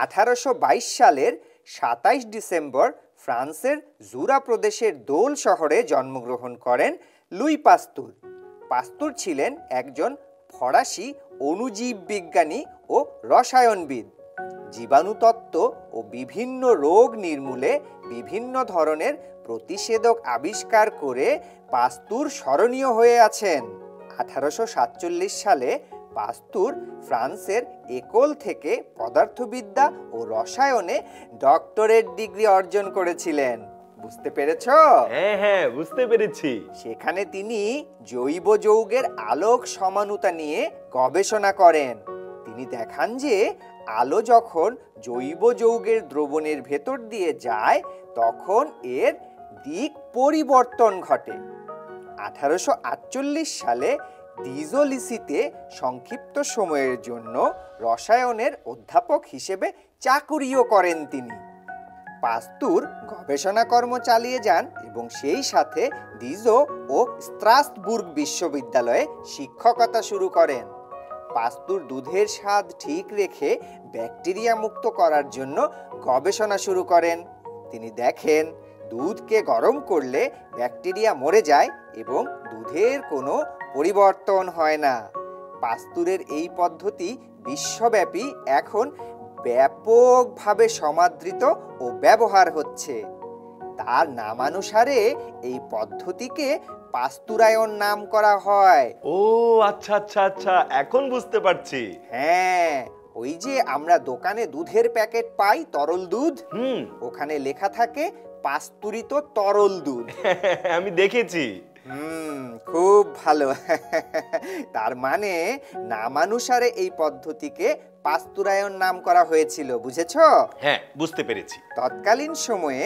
1822 সালের 27 ডিসেম্বর ফ্রান্সের জুরা প্রদেশের দোল শহরে জন্মগ্রহণ করেন লুই পাস্তুর। পাস্তুর ছিলেন একজন ফরাসি অণুজীব বিজ্ঞানী ও রসায়নবিদ। জীবাণুতত্ত্ব ও বিভিন্ন রোগ নির্মূলে বিভিন্ন ধরনের প্রতিষেধক আবিষ্কার করে পাস্তুর স্মরণীয় হয়ে আছেন। 1847 সালে পাস্তুর ফ্রান্সের একোল থেকে পদার্থবিদ্যা ও রসায়নে ডক্টরেট ডিগ্রি অর্জন করেছিলেন। বুঝতে পেরেছো? হ্যাঁ হ্যাঁ, বুঝতে পেরেছি। সেখানে তিনি জৈব যৌগের আলোক সমানুতা নিয়ে গবেষণা করেন। তিনি দেখান যে আলো যখন জৈব যৌগের দ্রবণের ভেতর দিয়ে যায় তখন এর দিক পরিবর্তন ঘটে। 1848 সালে দিজো লিসিতে সংক্ষিপ্ত সময়ের জন্য রসায়নের অধ্যাপক হিসেবে চাকুরিও করেন তিনি। পাস্তুর গবেষণা কর্ম চালিয়ে যান এবং সেই সাথে দিজো ও স্ট্রাসবুর্গ বিশ্ববিদ্যালয়ে শিক্ষকতা শুরু করেন। পাস্তুর দুধের স্বাদ ঠিক রেখে ব্যাকটেরিয়া মুক্ত করার জন্য গবেষণা শুরু করেন। তিনি দেখেন দুধকে গরম করলে ব্যাকটেরিয়া মরে যায় এবং দুধের কোনো পরিবর্তন হয় না। পাস্তুরের এই পদ্ধতি বিশ্বব্যাপী এখন ব্যাপকভাবে সমাদৃত ও ব্যবহার হচ্ছে। তার নামানুসারে এই পদ্ধতিকে পাস্তুরায়ন নাম করা হয়। ও আচ্ছা আচ্ছা আচ্ছা, এখন বুঝতে পারছি। হ্যাঁ, ওই যে আমরা দোকানে দুধের প্যাকেট পাই, তরল দুধ, ওখানে লেখা থাকে পাস্তুরিত তরল দুধ। আমি দেখেছি। খুব ভালো। তার মানে নামানুসারে এই পদ্ধতিকে পাস্তুরায়ন নাম করা হয়েছিল, বুঝেছো? হ্যাঁ, বুঝতে পেরেছি। তৎকালীন সময়ে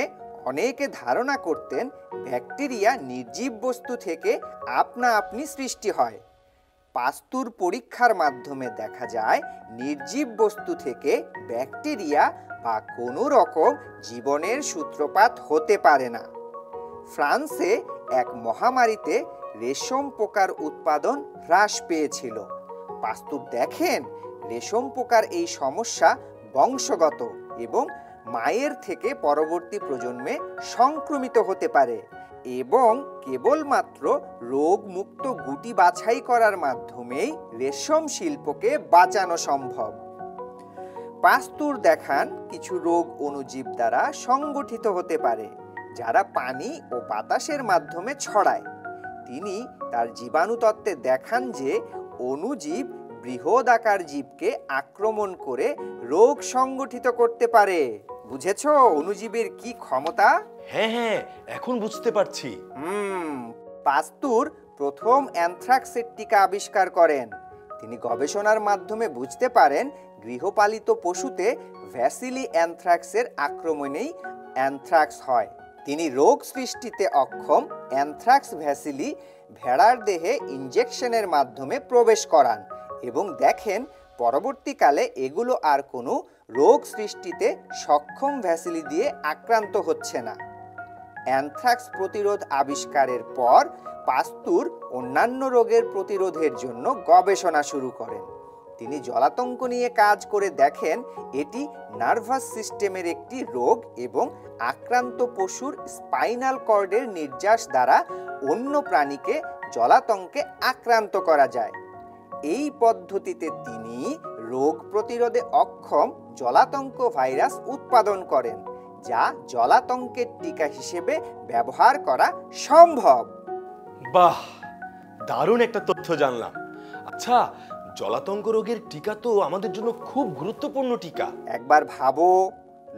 অনেকে ধারণা করতেন ব্যাকটেরিয়া নির্জীব বস্তু থেকে আপনা আপনি সৃষ্টি হয়। পাস্তুর পরীক্ষার মাধ্যমে দেখা যায় নির্জীব বস্তু থেকে ব্যাকটেরিয়া বা কোনো রকম জীবনের সূত্রপাত হতে পারে না। ফ্রান্সে এক মহামারীতে রেশম পোকার উৎপাদন হ্রাস পেয়েছিল। পাস্তুর দেখেন রেশম পোকার এই সমস্যা বংশগত এবং মায়ের থেকে পরবর্তী প্রজন্মে সংক্রমিত হতে পারে এবং কেবলমাত্র রোগমুক্ত গুটি বাছাই করার মাধ্যমেই রেশম শিল্পকে বাঁচানো সম্ভব। পাস্তুর দেখান কিছু রোগ অণুজীব দ্বারা সংগঠিত হতে পারে যারা পানি ও বাতাসের মাধ্যমে ছড়ায়। তিনি তার জীবাণুতত্ত্বে দেখান যে অণুজীব বৃহদাকার জীবকে আক্রমণ করে রোগ সংগঠিত করতে পারে। বুঝেছো অণুজীবের কি ক্ষমতা? হ্যাঁ হ্যাঁ, এখন বুঝতে পারছি। পাস্তুর প্রথম অ্যানথ্রাক্সের টিকা আবিষ্কার করেন। তিনি গবেষণার মাধ্যমে বুঝতে পারেন গৃহপালিত পশুতে ভ্যাসিলি অ্যানথ্রাক্সের আক্রমণেই অ্যানথ্রাক্স হয়। তিনি রোগ সৃষ্টিতে অক্ষম অ্যানথ্রাক্স ভ্যাসিলি ভেড়ার দেহে ইনজেকশনের মাধ্যমে প্রবেশ করান এবং দেখেন পরবর্তীকালে এগুলো আর কোনো রোগ সৃষ্টিতে সক্ষম ভ্যাসিলি দিয়ে আক্রান্ত হচ্ছে না। অ্যানথ্রাক্স প্রতিরোধ আবিষ্কারের পর পাস্তুর অন্যান্য রোগের প্রতিরোধের জন্য গবেষণা শুরু করেন। তিনি জলাতঙ্ক নিয়ে কাজ করে দেখেন এটি নার্ভাস সিস্টেমের একটি রোগ এবং আক্রান্ত পশুর স্পাইনাল কর্ডের নির্যাস দ্বারা অন্য প্রাণীকে জলাতঙ্কে আক্রান্ত করা যায়। এই পদ্ধতিতে তিনি রোগ প্রতিরোধে অক্ষম জলাতঙ্ক ভাইরাস উৎপাদন করেন যা জলাতঙ্কের টিকা হিসেবে ব্যবহার করা সম্ভব। বাহ, দারুণ একটা তথ্য জানলাম। আচ্ছা, জলাতঙ্ক রোগের টিকা তো আমাদের জন্য খুব গুরুত্বপূর্ণ টিকা। একবার ভাবো,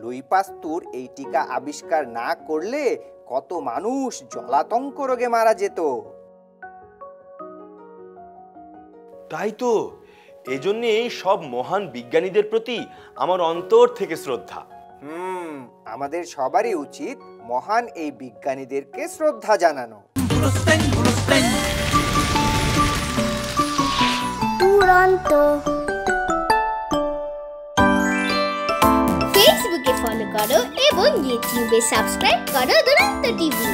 লুই পাস্তুর এই টিকা আবিষ্কার না করলে কত মানুষ জলাতঙ্ক রোগে মারা যেত। তাই তো, এজন্যে সব মহান বিজ্ঞানীদের প্রতি আমার অন্তর থেকে শ্রদ্ধা। আমাদের সবারই উচিত মহান এই বিজ্ঞানীদেরকে শ্রদ্ধা জানানো। ফেসবুকে ফলো করো এবং ইউটিউবে সাবস্ক্রাইব করো দুরন্ত টিভি।